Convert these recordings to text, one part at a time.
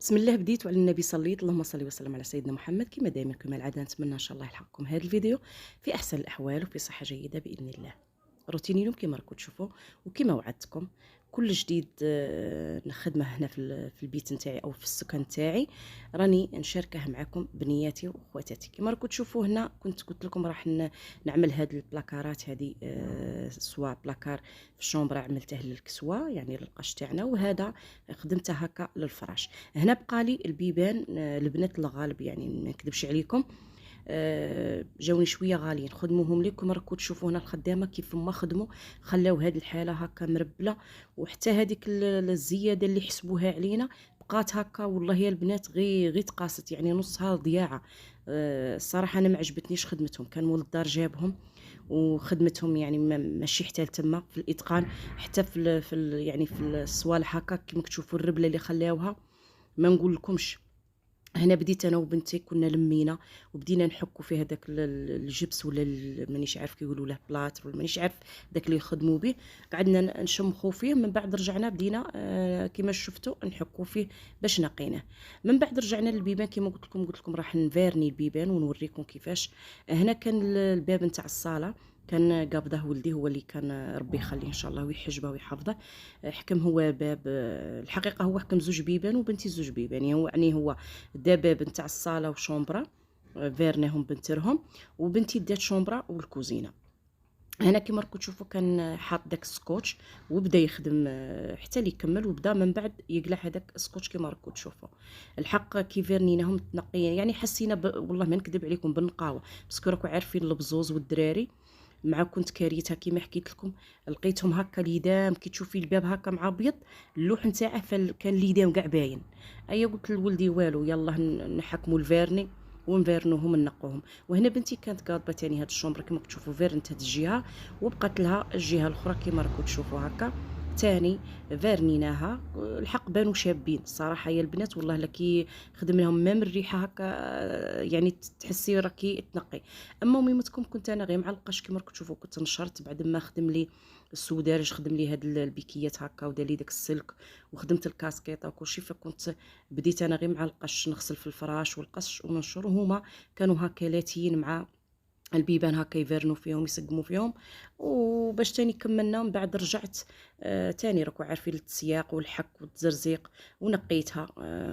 بسم الله بديت وعلى النبي صليت. اللهم صل وسلم على سيدنا محمد. كما دائما كما العاده نتمنى ان شاء الله يلحقكم هذا الفيديو في احسن الاحوال وفي صحه جيده باذن الله. روتيني اليوم كما راكم تشوفوا وكما وعدتكم كل جديد نخدمه هنا في البيت نتاعي او في السكن نتاعي راني نشاركه معكم بنياتي واخواتاتي. كما راكم تشوفوا هنا كنت قلت لكم راح نعمل هاد البلاكارات هذه، سواء بلاكار في الشومبره عملته للكسوه يعني للقش تاعنا، وهذا خدمته هكا للفراش. هنا بقى لي البيبان، البنات الغالب يعني ما نكذبش عليكم جاوني شويه غاليين، خدموهم لكم راكم تشوفوا هنا الخدامه كيف ما خدموا، خلاو هذه الحاله هكا مربله، وحتى هذيك الزياده اللي حسبوها علينا بقات هكا. والله يا البنات غير تقاست يعني نصها ضياعه. الصراحه انا ما عجبتنيش خدمتهم، كان مول الدار جابهم وخدمتهم يعني ماشي حتى تما في الاتقان، حتى يعني في الصوالح هكا كيما تشوفوا الربله اللي خلاوها ما نقول لكمش. هنا بديت انا وبنتي كنا لمينا وبدينا نحكوا في هذاك الجبس ولا مانيش عارف كيقولوا له بلاط ولا مانيش عارف داك اللي يخدموا به. قعدنا نشمخوا فيه، من بعد رجعنا بدينا كما شفتوا نحكوا فيه باش نقيناه. من بعد رجعنا للبيبان كما قلت لكم راح نفارني البيبان ونوريكم كيفاش. هنا كان الباب نتاع الصاله كان قابضه ولدي، هو اللي كان ربي يخليه ان شاء الله ويحجبه ويحفظه. حكم هو باب، الحقيقه هو حكم زوج بيبان وبنتي زوج بيبان، يعني هو دا باب نتاع الصاله وشومبرا فيرنيهم بنترهم، وبنتي دات شومبرا والكوزينه. هنا كما راكم تشوفوا كان حاط داك السكوتش وبدا يخدم حتى اللي يكمل، وبدا من بعد يقلع هذاك السكوتش كما راكم تشوفوا. الحق كي فيرنيناهم تنقيه يعني حسينا والله ما نكذب عليكم بالنقاوه، باسكو راكم عارفين البزوز والدراري مع كنت كاريتها كيما حكيت لكم، لقيتهم هكا ليدام كي تشوفي الباب هكا مع ابيض، اللوح نتاعه كان ليدام كاع باين. ايا قلت لولدي والو يلا نحكموا الفيرني ونفيرنوهم نقوهم. وهنا بنتي كانت قاضبه تاني هاد الشومبر كما تشوفوا فيرنت هاد الجهه، وبقات لها الجهه الاخرى كما راكم تشوفوا هكا تاني فيرنيناها. الحق بانوا شابين الصراحه يا البنات، والله لكي خدمناهم ميم الريحه هكا يعني تحسي راكي تنقي. اما ميمتكم كنت انا غير مع القش كما راكم تشوفوا، كنت نشرت بعد ما خدم لي السودارج، خدم لي هاد البيكيات هكا ودار لي داك السلك وخدمت الكاسكيطه وكلشي، فكنت بديت انا غير مع القش نغسل في الفراش والقش وننشر، هما كانوا هكا لاتيين مع البيبان هكا يفرنوا فيهم يسقموا فيهم. وباش تاني كملنا من بعد رجعت تاني راكو عارفين التسياق والحك والتزرزيق ونقيتها.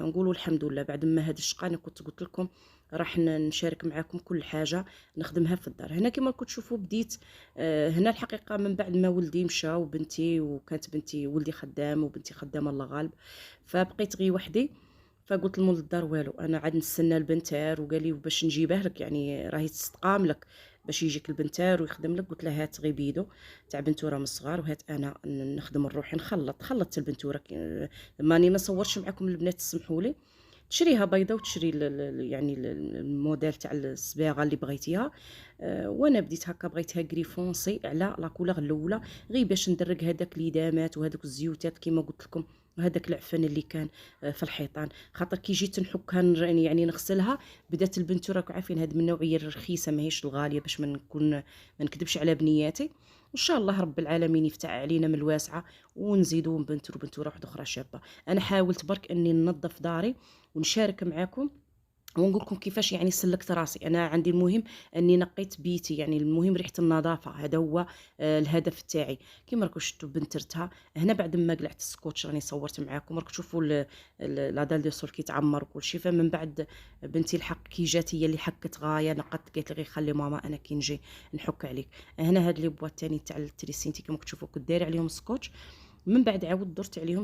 نقولوا الحمد لله بعد ما هاد الشقه انا كنت قلت لكم راح نشارك معكم كل حاجه نخدمها في الدار. هنا كما راكم تشوفوا بديت هنا الحقيقه من بعد ما ولدي مشى وبنتي، وكانت بنتي ولدي خدام وبنتي خدامه الله غالب، فبقيت غير وحدي. فقلت لمول الدار والو انا عاد نستنى البنتار، وقال لي باش نجيبه لك يعني راهي تستقام لك باش يجيك البنتار ويخدم لك. قلت له هات غي بيدو تاع بنتوره من الصغار وهات انا نخدم نروح خلطت البنتوره. ماني ما صورش معكم البنات تسمحوا لي. تشريها بيضه وتشري يعني الموديل تاع الصباغه اللي بغيتيها. وانا بديت هكا بغيتها غري فونسي على لا كولور الاولى، غير باش ندرك هذاك ليدامات وهذوك الزيوتات كما قلت لكم، وهذاك العفن اللي كان في الحيطان. خاطر كي جيت نحكها يعني نغسلها بدات البنتو راكم عارفين هذه من النوعيه الرخيصه ماهيش الغاليه، باش ما نكون ما نكذبش على بنياتي. ان شاء الله رب العالمين يفتح علينا من الواسعه ونزيدوا بنتوره واحده اخرى شابه. انا حاولت برك اني ننظف داري ونشارك معكم ونقول لكم كيفاش يعني سلكت راسي. انا عندي المهم اني نقيت بيتي، يعني المهم ريحه النظافه، هذا هو الهدف تاعي. كيما راكم شفتوا بنترتها هنا بعد ما قلعت السكوتش راني صورت معاكم، راكم تشوفوا لا دال دو سول كيتعمر وكل شيء. فمن بعد بنتي الحق كي جات هي اللي حكت غايه نقت، قالت لي غير خلي ماما انا كي نجي نحك عليك. هنا هاد لي بواط تاني تاع التريسينتي كما تشوفوا كنت داير عليهم سكوتش. من بعد عاود درت عليهم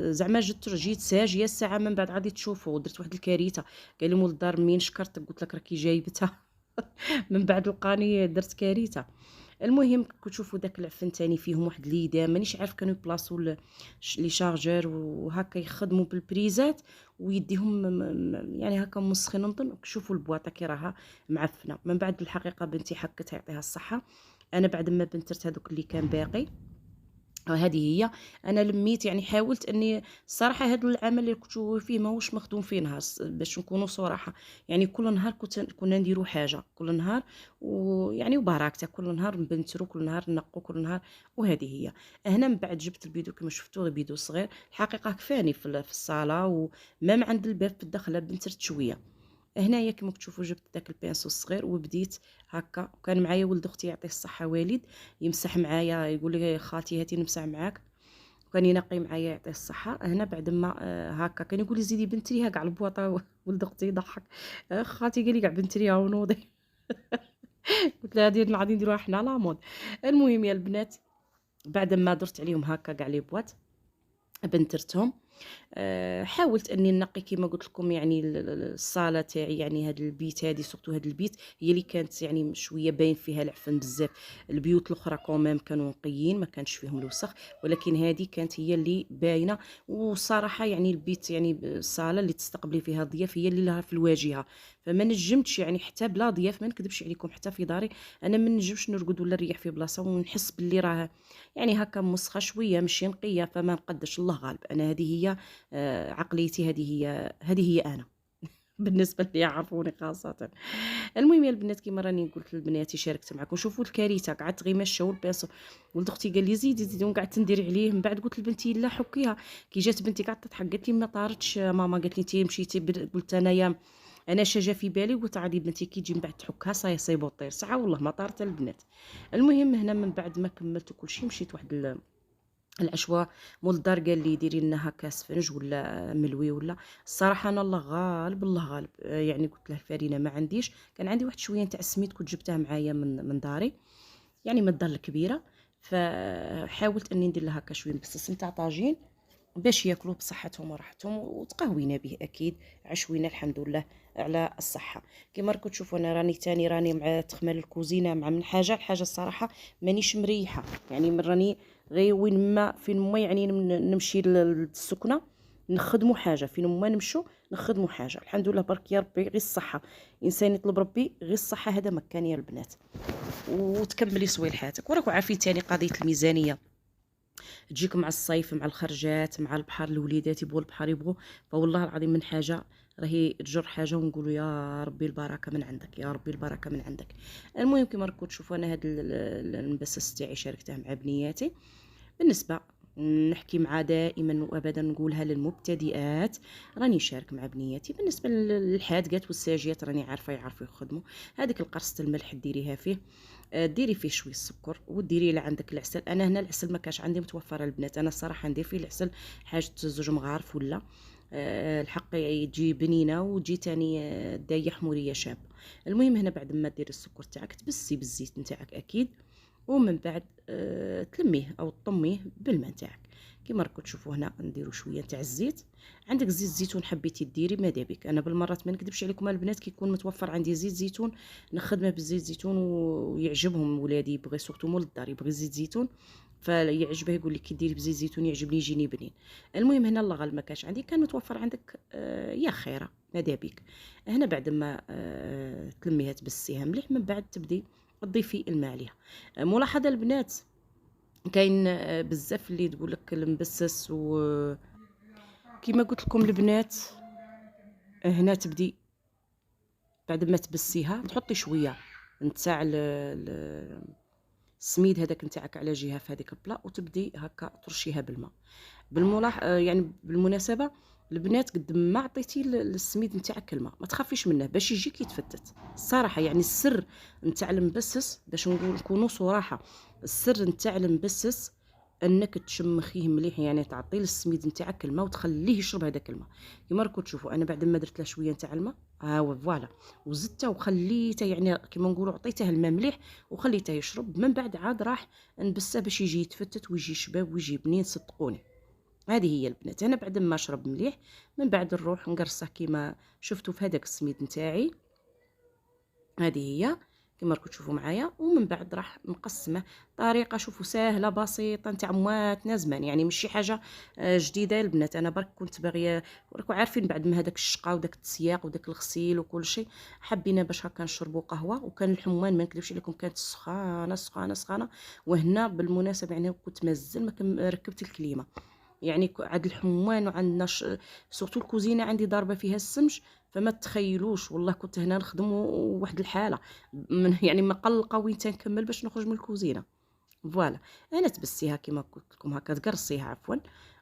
زعما جيت ساجيه الساعه من بعد غادي تشوفوا درت واحد الكارثه. قال لي مول الدار منين شكرتك، قلت لك راكي جايبتها من بعد لقاني درت كارثه. المهم كتشوفوا داك العفن تاني فيهم واحد ليدا مانيش عارف كانوا يبلاصوا لي شارجور وهكا يخدموا بالبريزات ويديهم يعني هكا مسخين نظن. شوفوا البواطه كي راها معفنه. من بعد الحقيقه بنتي حكتها يعطيها الصحه. انا بعد ما بنترت هذوك اللي كان باقي وهذه هي. انا لميت يعني حاولت اني الصراحه هذا العمل اللي كنت فيه ماهوش مخدوم فيه نهار، باش نكونوا صراحه. يعني كل نهار كنا نديروا حاجه كل نهار، ويعني وبركه كل نهار نبنترو، كل نهار نقوا، كل نهار. وهذه هي. هنا من بعد جبت البيدو كما شفتوا، غير بيدو صغير الحقيقه كفاني في الصاله، ومام عند الباب في الدخله بنترت شويه. هنايا كما كتشوفوا جبت داك البينسو الصغير وبديت هكا. وكان معايا ولد اختي يعطيه الصحه والد، يمسح معايا، يقول لي خالتي هاتي نمسح معاك، وكان ينقي معايا يعطيه الصحه. هنا بعد ما هكا كان يقول لي زيدي بنتري كاع البواطه. ولد اختي يضحك، خالتي قال لي كاع بنتري ها ونوضي. قلت لها هادي غادي نديروها حنا لا مود. المهم يا البنات، بعد ما درت عليهم هكا كاع لي بواط بنترتهم. حاولت اني نقي كما قلت لكم، يعني الصاله تاعي، يعني هذا البيت، هذه سورتو هذا البيت هي اللي كانت يعني شويه باين فيها العفن بزاف. البيوت الاخرى كومام كانوا نقيين، ما كانش فيهم الوسخ، ولكن هذه كانت هي اللي باينه. وصراحه يعني البيت، يعني الصاله اللي تستقبلي فيها الضياف هي اللي لها في الواجهه، فما نجمتش يعني حتى بلا ضياف، ما نكذبش عليكم، حتى في داري انا ما نجمش نرقد ولا نريح في بلاصه ونحس باللي راه يعني هكا مسخه شويه ماشي نقيه. فما نقدرش، الله غالب. انا هذه هي عقليتي، هذه هي انا. بالنسبه لي يعرفوني خاصه. المهم يا البنات، كيما راني قلت لبناتي شاركت معكم، شوفوا الكارثه. قعدت غير ماشيه والبينسو، ولد اختي قال لي زيدي زيدي، وقعدت ندير عليه. من بعد قلت لبنتي لا حكيها. كي جات بنتي قعدت تضحك، قالت لي ما طارتش ماما، قالت لي انت مشيتي. قلت انايا انا شجا في بالي، قلت عادي بنتي كي تجي من بعد تحكها صاي بوطير ساعه، والله ما طارت البنات. المهم هنا من بعد ما كملت كل شيء، مشيت واحد العشوة مول الدار، قال لي ديري لنا هكا سفنج ولا ملوي ولا. الصراحه انا الله غالب، الله غالب. يعني قلت له فرينه ما عنديش، كان عندي واحد شويه نتاع السميد كنت جبتها معايا من داري، يعني من الدار الكبيره. فحاولت اني ندير لها هكا شويه بس نتاع طاجين باش ياكلوا بصحتهم وراحتهم، وتقهوينا به اكيد، عشوينا الحمد لله على الصحه. كما راكم تشوفوا انا راني مع تخمال الكوزينه، مع من حاجه لحاجه. الصراحه مانيش مريحه، يعني من راني غير فين ما يعني نمشي للسكنه نخدموا حاجه، فين ما نمشوا نخدموا حاجه. الحمد لله برك يا ربي، غير الصحه. انسان يطلب ربي غير الصحه، هذا مكان يا البنات، وتكملي صوالحاتك. وراكم عارفين تاني قضيه الميزانيه تجيك مع الصيف، مع الخرجات، مع البحر. الوليدات يبغوا البحر، يبغوا. فوالله العظيم من حاجه راهي تجر حاجه، ونقولوا يا ربي البركه من عندك، يا ربي البركه من عندك. المهم كما راكم تشوفوا انا هذا المبسس تاعي شاركته مع بنياتي. بالنسبه نحكي مع دائما وابدا نقولها للمبتدئات، راني شارك مع بنياتي. بالنسبه للحادقات والساجيات راني عارفه يعرفوا يخدموا. هذيك القرصه الملح ديريها فيه، ديري فيه شويه السكر، وديري الا عندك العسل. انا هنا العسل ما كاش عندي متوفر البنات، انا الصراحه ندير فيه العسل حاجه زوج مغارف ولا الحق تجي بنينه، وتجي تاني دايه حموريه شابه. المهم هنا بعد ما ديري السكر تاعك تبسي بالزيت نتاعك اكيد، ومن بعد تلميه او تطميه بالماء تاعك. كيما راكم تشوفوا هنا نديروا شويه تاع الزيت. عندك زيت زيتون حبيتي ديري ماذا بك. انا بالمرات ما نكذبش عليكم البنات، كيكون متوفر عندي زيت زيتون نخدمه بالزيت زيتون، ويعجبهم ولادي، يبغي سورتو مول الدار يبغي زيت زيتون، فيعجبه يقول لك كي ديري بزيت زيتون يعجبني يجيني بنين. المهم هنا الله غالب ما كانش عندي، كان متوفر عندك يا خيره ماذا بك. هنا بعد ما تلميها تبسيها مليح، من بعد تبدي تضيفي الماء عليها. ملاحظه البنات، كاين بزاف اللي تقول لك المبسس، وكما قلت لكم البنات هنا تبدي بعد ما تبسيها تحطي شويه نتاع السميد هذاك نتاعك على جهه في هذيك البلا، وتبدي هكا ترشيها بالماء. يعني بالمناسبه البنات قد ما عطيتي السميد نتاعك الماء ما تخافيش منه باش يجيك يتفتت. الصراحه يعني السر نتاع المبسس، باش نكونوا صراحه، السر نتاع المبسس انك تشمخيه مليح، يعني تعطي السميد نتاعك الماء وتخليه يشرب هذاك الماء. كما راكم تشوفوا انا بعد ما درت له شويه نتاع الماء، ها فوالا، وزدته وخليته، يعني كما نقولوا عطيته الماء مليح وخليته يشرب. من بعد عاد راح نبسه باش يجي يتفتت ويجي شباب ويجي بنين، صدقوني. هذه هي البنات. انا بعد ما شرب مليح من بعد نروح نقرصه كما شفتوا في هذاك السميد نتاعي. هذه هي. كما راكم تشوفوا معايا. ومن بعد راح نقسمه طريقه شوفوا سهله بسيطه نتاع مواتنا زمان، يعني ماشي حاجه جديده البنات. انا برك كنت باغيه، راكم عارفين بعد ما هذاك الشقه وداك التسياق وداك الغسيل وكل شيء، حبينا باش هكا نشربوا قهوه. وكان الحمان ما نكذبش عليكم كانت سخانه سخانه سخانه. وهنا بالمناسبه يعني كنت مازال ما ركبت الكليمه، يعني عاد الحمان وعندنا سورتو الكوزينه عندي ضاربه فيها السمج، فما تخيلوش والله كنت هنا نخدم واحد الحاله من يعني مقلقه وين تنكمل باش نخرج من الكوزينه. فوالا انا تبسيها كيما قلت لكم هكا، تقرصيها عفوا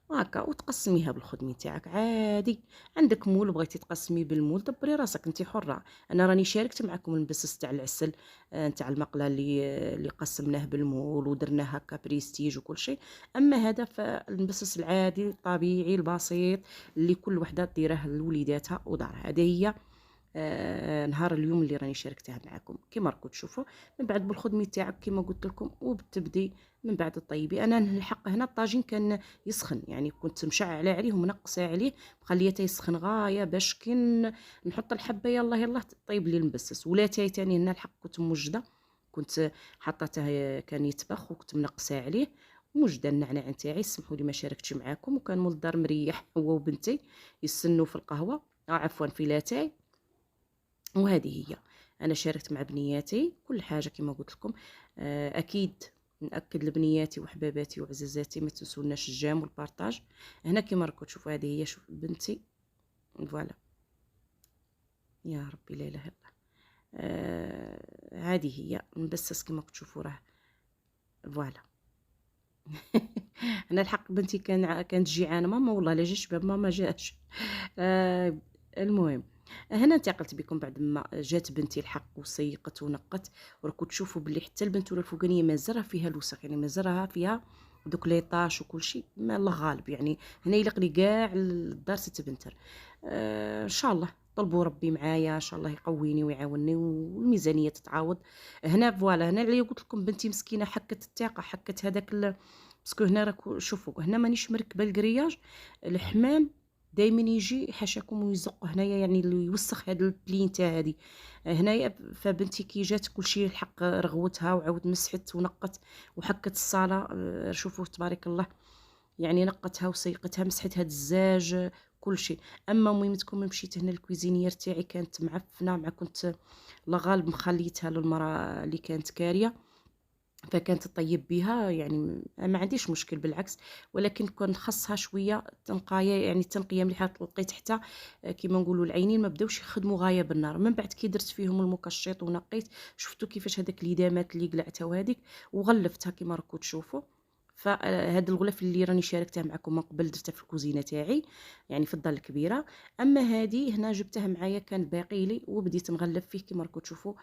وهكا وتقسميها بالخدمي تاعك عادي. عندك مول بغيتي تقسمي بالمول دبري راسك انت حره. انا راني شاركت معكم البسس تاع العسل تاع المقله اللي قسمناه بالمول ودرناه هكا بريستيج وكل شيء. اما هذا فالمبسس العادي الطبيعي البسيط اللي كل وحده ديره لوليداتها ودارها. هذه هي نهار اليوم اللي راني شاركتها معكم كما راكم تشوفوا. من بعد بالخدمي تاعك كما قلت لكم وبتبدي من بعد الطيبي. انا الحق هنا الطاجين كان يسخن، يعني كنت مشعله عليه ومنقصه عليه مخليته يسخن غايه باش كي نحط الحبه يلا يلا طيب لي المبسس. ولا تاني هنا الحق كنت موجده، كنت حطيته كان يتبخ وكنت منقصه عليه موجده النعناع نتاعي. سمحوا لي ما شاركتش معاكم. وكان مول الدار مريح هو وبنتي يسنوا في القهوه عفوا في لاتاي. وهذه هي انا شاركت مع بنياتي كل حاجه كما قلت لكم. اكيد ناكد لبنياتي وحباباتي وعزازاتي ما تنسوناش الجام والبارطاج. هنا كما راكم تشوفوا هذه هي شوف بنتي فوالا يا ربي لا اله الا الله. هذه هي نبسس كما تشوفوا راه فوالا. انا الحق بنتي كانت جيعانه ماما والله لا جا شباب ماما جاش. المهم هنا انتقلت بكم بعد ما جات بنتي الحق وسيقت ونقت. وراكم تشوفوا بلي حتى البنتوله الفوقانيه مازالها فيها الوسخ، يعني مازالها فيها دوك ليطاش وكل شيء ما الله غالب. يعني هنا يلق لي كاع الدار تتبنتر. ان شاء الله طلبوا ربي معايا ان شاء الله يقويني ويعاونني والميزانيه تتعاوض. هنا فوالا هنا اللي قلت لكم بنتي مسكينه حكت الطاقه حكت هذاك باسكو هنا راكم شوفوا هنا مانيش مركبه الكرياج. الحمام دائما يجي حاشاكم ويزق هنايا يعني اللي يوسخ هذا البلين تاع هذه هنايا. فبنتي كي جات كلشي الحق رغوتها وعاود مسحت ونقت وحكت الصاله. شوفوا تبارك الله يعني نقتها وسيقتها مسحت هاد الزاج كل شيء. اما ميمتكم مشيت هنا الكويزينيير تاعي كانت معفنه مع كنت لا غالب مخليتها للمراه اللي كانت كاريه فكانت تطيب بها، يعني ما عنديش مشكل بالعكس. ولكن كان خاصها شويه تنقايه يعني تنقيه مليحه. لقيت حتى كيما نقولوا العينين ما بداوش يخدموا غايه بالنار. من بعد كي درت فيهم المكشط ونقيت شفتوا كيفاش هذاك اليدامات اللي قلعتها وهذيك وغلفتها كيما راكم تشوفوا. فهاد الغلاف اللي راني شاركته معكم من قبل درته في الكوزينه تاعي يعني في الدار الكبيره. اما هذه هنا جبتها معايا كان باقي لي وبديت نغلف فيه كما راكم تشوفوا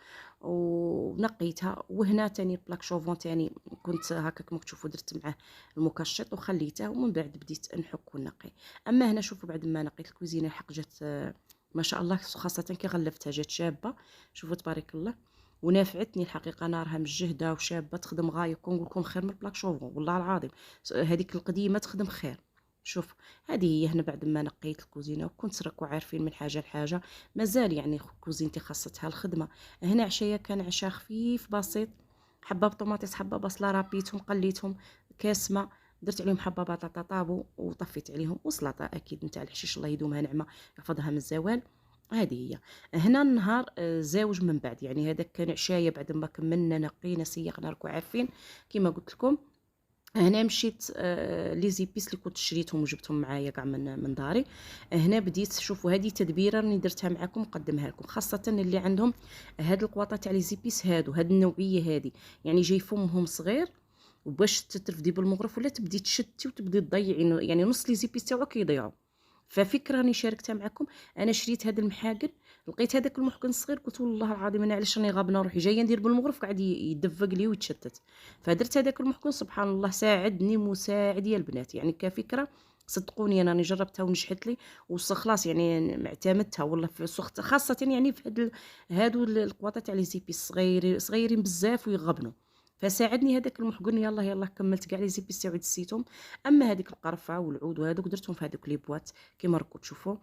ونقيتها. وهنا تاني بلاك شوفون تاني كنت هكا كما تشوفوا درت معاه المكشط وخليته ومن بعد بديت نحك ونقي. اما هنا شوفوا بعد ما نقيت الكوزينه الحق جات ما شاء الله خاصه كي غلفتها جات شابه. شوفوا تبارك الله ونافعتني الحقيقه. انا راها مجهده وشابه تخدم غايه نقول لكم خير من البلاك شوفون والله العظيم. هذيك القديمه تخدم خير. شوف هذه هي هنا بعد ما نقيت الكوزينه وكنت راكو عارفين من حاجه لحاجه مازال يعني كوزينتي خاصتها الخدمه. هنا عشيه كان عشاء خفيف بسيط، حبه بطوماطيس حبه بصله رابيتهم قليتهم كاس ماء درت عليهم حبه بطاطا طابو وطفيت عليهم وسلطه اكيد نتاع الحشيش الله يدومها نعمه يحفظها من الزوال. هذه هي هنا النهار زاوج من بعد يعني هذا كان عشايه بعد ما كملنا نقينا سيقنا راكم عارفين كما قلت لكم. هنا مشيت لي زيبيس اللي كنت شريتهم وجبتهم معايا كاع من داري. هنا بديت شوفوا هذه تدبيره راني درتها معكم نقدمها لكم خاصه اللي عندهم هاد القواطه تاع لي زيبيس هاد النوعيه هذه يعني جاي فمهم صغير وباش تترفدي بالمغرف ولا تبدي تشتي وتبدي تضيعي يعني نص لي زيبيس تاعك يضيعوا. ففكره راني شاركتها معكم. انا شريت هذا المحاقن لقيت هذاك المحقن الصغير قلت والله العظيم انا علاش راني غابنه روحي جايه ندير بالمغرف قاعد يدفق لي ويتشتت. فدرت هذاك المحقن سبحان الله ساعدني مساعد يا البنات يعني كفكره. صدقوني انا راني جربتها ونجحت لي خلاص يعني اعتمدتها والله في سخت خاصه يعني في هادو القواطه تاع لي زيبي صغيرين بزاف ويغبنوا. فساعدني هذاك المحقن يلا يلا كملت كاع لي زيبي تاعي دسيتهم. اما هذيك القرفه والعود وهذوك درتهم في هذوك لي بواط كيما راكم تشوفوا.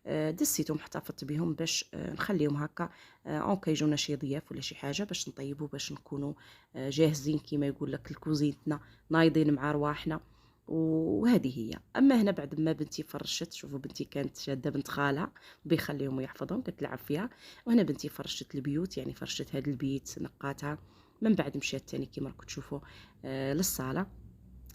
دسيتهم احتفظت بهم باش نخليهم هكا اون كيجونا شي ضياف ولا شي حاجه باش نطيبوا، باش نكونوا جاهزين كيما يقول لك الكوزينتنا نايضين مع رواحنا. وهذه هي. اما هنا بعد ما بنتي فرشت، شوفوا بنتي كانت شاده بنت خالها بيخليهم ويحفظهم كتلعب فيها، وهنا بنتي فرشت البيوت، يعني فرشت هذا البيت نقاتها. من بعد مشات تاني كيما راكم تشوفوا للصاله.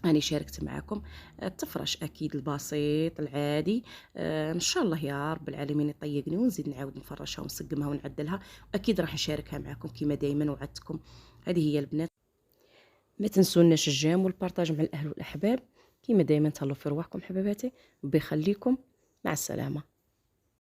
أنا شاركت معكم التفرش أكيد البسيط العادي. إن شاء الله يا رب العالمين يطيقني ونزيد نعاود نفرشها ونسقمها ونعدلها، وأكيد راح نشاركها معكم كما دايما وعدتكم. هذه هي البنات، ما تنسوناش الجيم والبارطاج مع الأهل والأحباب. كما دايما تهلاو في رواحكم حباباتي، ربي يخليكم، مع السلامة.